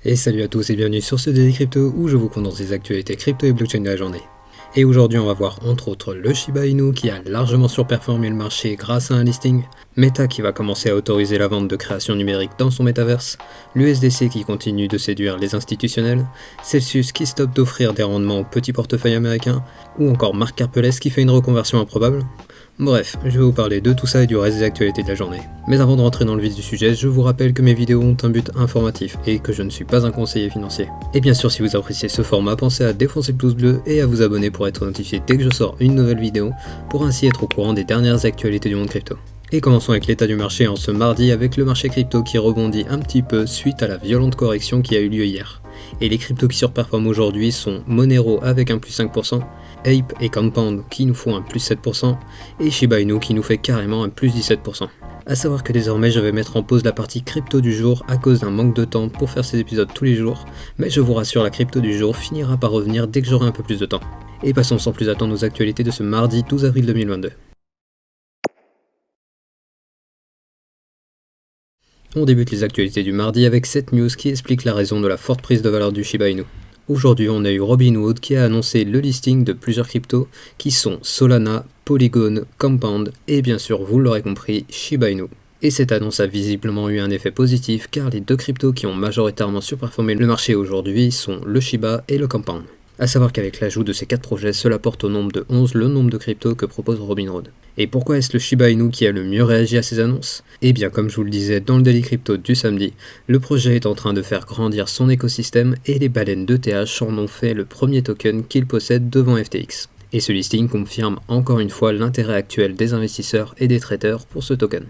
Et salut à tous et bienvenue sur ce Daily Crypto où je vous condense les actualités crypto et blockchain de la journée. Et aujourd'hui on va voir entre autres le Shiba Inu qui a largement surperformé le marché grâce à un listing, Meta qui va commencer à autoriser la vente de création numérique dans son métaverse, l'USDC qui continue de séduire les institutionnels, Celsius qui stoppe d'offrir des rendements aux petits portefeuilles américains, ou encore Marc Karpelès qui fait une reconversion improbable. Bref, je vais vous parler de tout ça et du reste des actualités de la journée. Mais avant de rentrer dans le vif du sujet, je vous rappelle que mes vidéos ont un but informatif et que je ne suis pas un conseiller financier. Et bien sûr, si vous appréciez ce format, pensez à défoncer le pouce bleu et à vous abonner pour être notifié dès que je sors une nouvelle vidéo, pour ainsi être au courant des dernières actualités du monde crypto. Et commençons avec l'état du marché en ce mardi avec le marché crypto qui rebondit un petit peu suite à la violente correction qui a eu lieu hier. Et les cryptos qui surperforment aujourd'hui sont Monero avec un plus 5%, Ape et Compound qui nous font un plus 7%, et Shiba Inu qui nous fait carrément un plus 17%. A savoir que désormais je vais mettre en pause la partie crypto du jour à cause d'un manque de temps pour faire ces épisodes tous les jours, mais je vous rassure, la crypto du jour finira par revenir dès que j'aurai un peu plus de temps. Et passons sans plus attendre aux actualités de ce mardi 12 avril 2022. On débute les actualités du mardi avec cette news qui explique la raison de la forte prise de valeur du Shiba Inu. Aujourd'hui, on a eu Robinhood qui a annoncé le listing de plusieurs cryptos qui sont Solana, Polygon, Compound et bien sûr, vous l'aurez compris, Shiba Inu. Et cette annonce a visiblement eu un effet positif car les deux cryptos qui ont majoritairement surperformé le marché aujourd'hui sont le Shiba et le Compound. A savoir qu'avec l'ajout de ces 4 projets, cela porte au nombre de 11 le nombre de cryptos que propose Robinhood. Et pourquoi est-ce le Shiba Inu qui a le mieux réagi à ces annonces ? Eh bien, comme je vous le disais dans le Daily Crypto du samedi, le projet est en train de faire grandir son écosystème et les baleines d'ETH en ont fait le premier token qu'ils possèdent devant FTX. Et ce listing confirme encore une fois l'intérêt actuel des investisseurs et des traders pour ce token.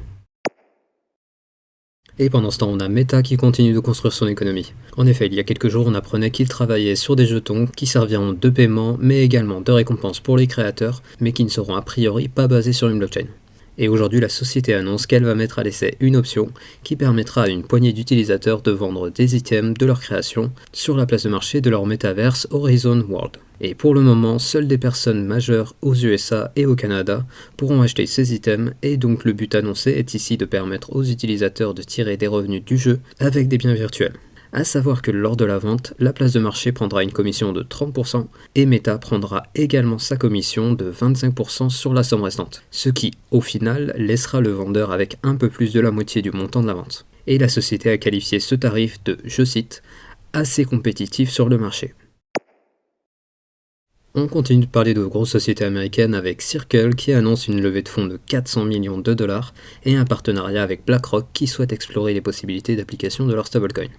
Et pendant ce temps, on a Meta qui continue de construire son économie. En effet, il y a quelques jours, on apprenait qu'il travaillait sur des jetons qui serviront de paiement, mais également de récompense pour les créateurs, mais qui ne seront a priori pas basés sur une blockchain. Et aujourd'hui, la société annonce qu'elle va mettre à l'essai une option qui permettra à une poignée d'utilisateurs de vendre des items de leur création sur la place de marché de leur métaverse Horizon World. Et pour le moment, seules des personnes majeures aux USA et au Canada pourront acheter ces items, et donc le but annoncé est ici de permettre aux utilisateurs de tirer des revenus du jeu avec des biens virtuels. A savoir que lors de la vente, la place de marché prendra une commission de 30% et Meta prendra également sa commission de 25% sur la somme restante, ce qui, au final, laissera le vendeur avec un peu plus de la moitié du montant de la vente. Et la société a qualifié ce tarif de, je cite, assez compétitif sur le marché. On continue de parler de grosses sociétés américaines avec Circle qui annonce une levée de fonds de 400 millions de dollars et un partenariat avec BlackRock qui souhaite explorer les possibilités d'application de leur stablecoin.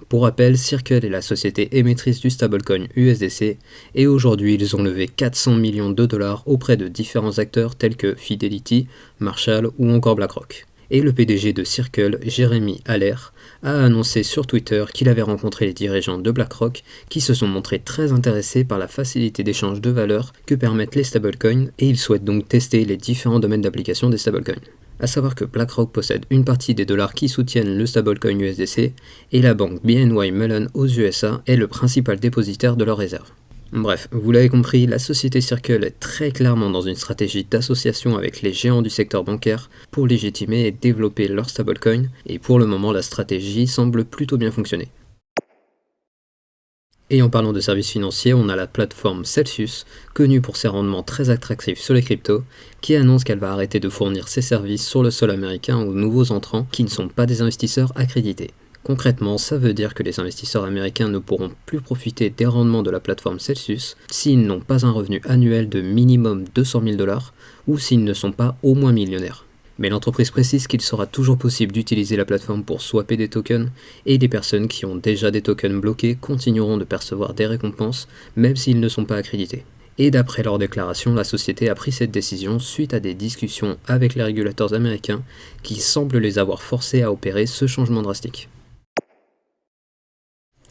Pour rappel, Circle est la société émettrice du stablecoin USDC et aujourd'hui ils ont levé 400 millions de dollars auprès de différents acteurs tels que Fidelity, Marshall ou encore BlackRock. Et le PDG de Circle, Jeremy Allaire, a annoncé sur Twitter qu'il avait rencontré les dirigeants de BlackRock qui se sont montrés très intéressés par la facilité d'échange de valeurs que permettent les stablecoins et ils souhaitent donc tester les différents domaines d'application des stablecoins. A savoir que BlackRock possède une partie des dollars qui soutiennent le stablecoin USDC et la banque BNY Mellon aux USA est le principal dépositaire de leurs réserves. Bref, vous l'avez compris, la société Circle est très clairement dans une stratégie d'association avec les géants du secteur bancaire pour légitimer et développer leur stablecoin, et pour le moment la stratégie semble plutôt bien fonctionner. Et en parlant de services financiers, on a la plateforme Celsius, connue pour ses rendements très attractifs sur les cryptos, qui annonce qu'elle va arrêter de fournir ses services sur le sol américain aux nouveaux entrants qui ne sont pas des investisseurs accrédités. Concrètement, ça veut dire que les investisseurs américains ne pourront plus profiter des rendements de la plateforme Celsius s'ils n'ont pas un revenu annuel de minimum 200 000 $ ou s'ils ne sont pas au moins millionnaires. Mais l'entreprise précise qu'il sera toujours possible d'utiliser la plateforme pour swapper des tokens et des personnes qui ont déjà des tokens bloqués continueront de percevoir des récompenses même s'ils ne sont pas accrédités. Et d'après leur déclaration, la société a pris cette décision suite à des discussions avec les régulateurs américains qui semblent les avoir forcés à opérer ce changement drastique.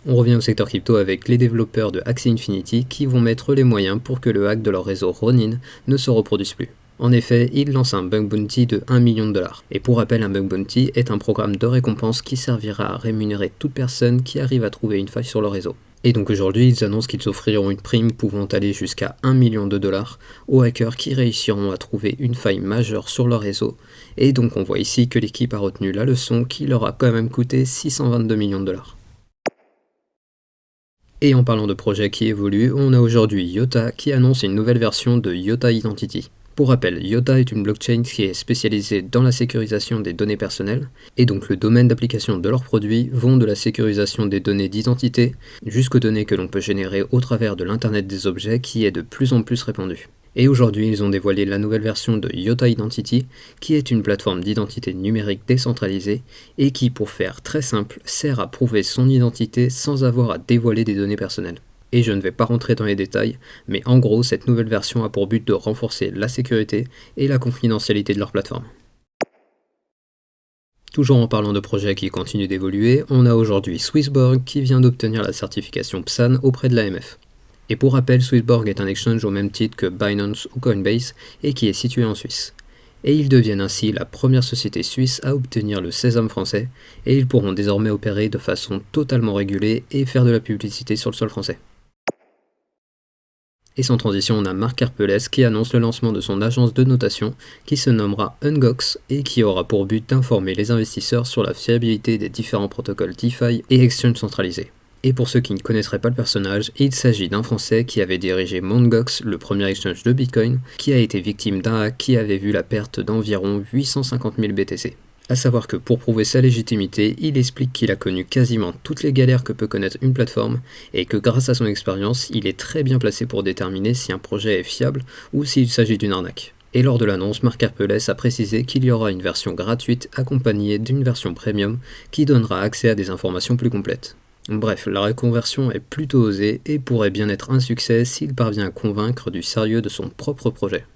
On revient au secteur crypto avec les développeurs de Axie Infinity qui vont mettre les moyens pour que le hack de leur réseau Ronin ne se reproduise plus. En effet, ils lancent un bug bounty de 1 million de dollars. Et pour rappel, un bug bounty est un programme de récompense qui servira à rémunérer toute personne qui arrive à trouver une faille sur le réseau. Et donc aujourd'hui, ils annoncent qu'ils offriront une prime pouvant aller jusqu'à 1 million de dollars aux hackers qui réussiront à trouver une faille majeure sur leur réseau. Et donc on voit ici que l'équipe a retenu la leçon qui leur a quand même coûté 622 millions de dollars. Et en parlant de projets qui évoluent, on a aujourd'hui IOTA qui annonce une nouvelle version de IOTA Identity. Pour rappel, IOTA est une blockchain qui est spécialisée dans la sécurisation des données personnelles, et donc le domaine d'application de leurs produits vont de la sécurisation des données d'identité jusqu'aux données que l'on peut générer au travers de l'Internet des objets qui est de plus en plus répandu. Et aujourd'hui, ils ont dévoilé la nouvelle version de IOTA Identity, qui est une plateforme d'identité numérique décentralisée et qui, pour faire très simple, sert à prouver son identité sans avoir à dévoiler des données personnelles. Et je ne vais pas rentrer dans les détails, mais en gros, cette nouvelle version a pour but de renforcer la sécurité et la confidentialité de leur plateforme. Toujours en parlant de projets qui continuent d'évoluer, on a aujourd'hui Swissborg qui vient d'obtenir la certification PSAN auprès de l'AMF. Et pour rappel, Swissborg est un exchange au même titre que Binance ou Coinbase et qui est situé en Suisse. Et ils deviennent ainsi la première société suisse à obtenir le sésame français, et ils pourront désormais opérer de façon totalement régulée et faire de la publicité sur le sol français. Et sans transition, on a Marc Karpelès qui annonce le lancement de son agence de notation qui se nommera Ungox et qui aura pour but d'informer les investisseurs sur la fiabilité des différents protocoles DeFi et exchanges centralisés. Et pour ceux qui ne connaisseraient pas le personnage, il s'agit d'un Français qui avait dirigé Mt. Gox, le premier exchange de Bitcoin, qui a été victime d'un hack qui avait vu la perte d'environ 850 000 BTC. A savoir que pour prouver sa légitimité, il explique qu'il a connu quasiment toutes les galères que peut connaître une plateforme et que grâce à son expérience, il est très bien placé pour déterminer si un projet est fiable ou s'il s'agit d'une arnaque. Et lors de l'annonce, Marc Karpelès a précisé qu'il y aura une version gratuite accompagnée d'une version premium qui donnera accès à des informations plus complètes. Bref, la reconversion est plutôt osée et pourrait bien être un succès s'il parvient à convaincre du sérieux de son propre projet.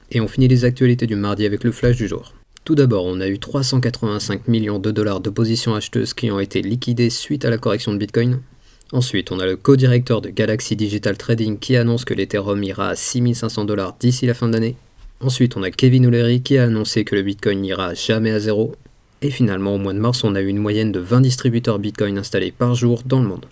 Et on finit les actualités du mardi avec le flash du jour. Tout d'abord, on a eu 385 millions de dollars de positions acheteuses qui ont été liquidées suite à la correction de Bitcoin. Ensuite, on a le co-directeur de Galaxy Digital Trading qui annonce que l'Ethereum ira à 6500 $ d'ici la fin d'année. Ensuite, on a Kevin O'Leary qui a annoncé que le Bitcoin n'ira jamais à zéro. Et finalement, au mois de mars, on a eu une moyenne de 20 distributeurs Bitcoin installés par jour dans le monde.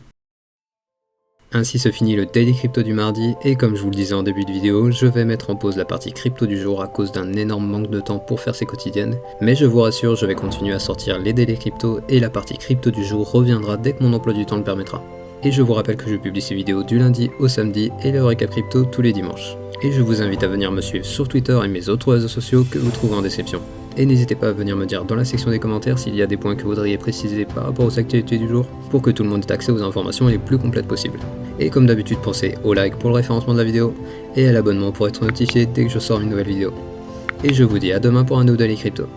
Ainsi se finit le Daily Crypto du mardi, et comme je vous le disais en début de vidéo, je vais mettre en pause la partie crypto du jour à cause d'un énorme manque de temps pour faire ces quotidiennes, mais je vous rassure, je vais continuer à sortir les Daily Crypto, et la partie crypto du jour reviendra dès que mon emploi du temps le permettra. Et je vous rappelle que je publie ces vidéos du lundi au samedi, et le récap crypto tous les dimanches. Et je vous invite à venir me suivre sur Twitter et mes autres réseaux sociaux que vous trouverez en description. Et n'hésitez pas à venir me dire dans la section des commentaires s'il y a des points que vous voudriez préciser par rapport aux actualités du jour, pour que tout le monde ait accès aux informations les plus complètes possibles. Et comme d'habitude, pensez au like pour le référencement de la vidéo, et à l'abonnement pour être notifié dès que je sors une nouvelle vidéo. Et je vous dis à demain pour un nouveau Daily Crypto.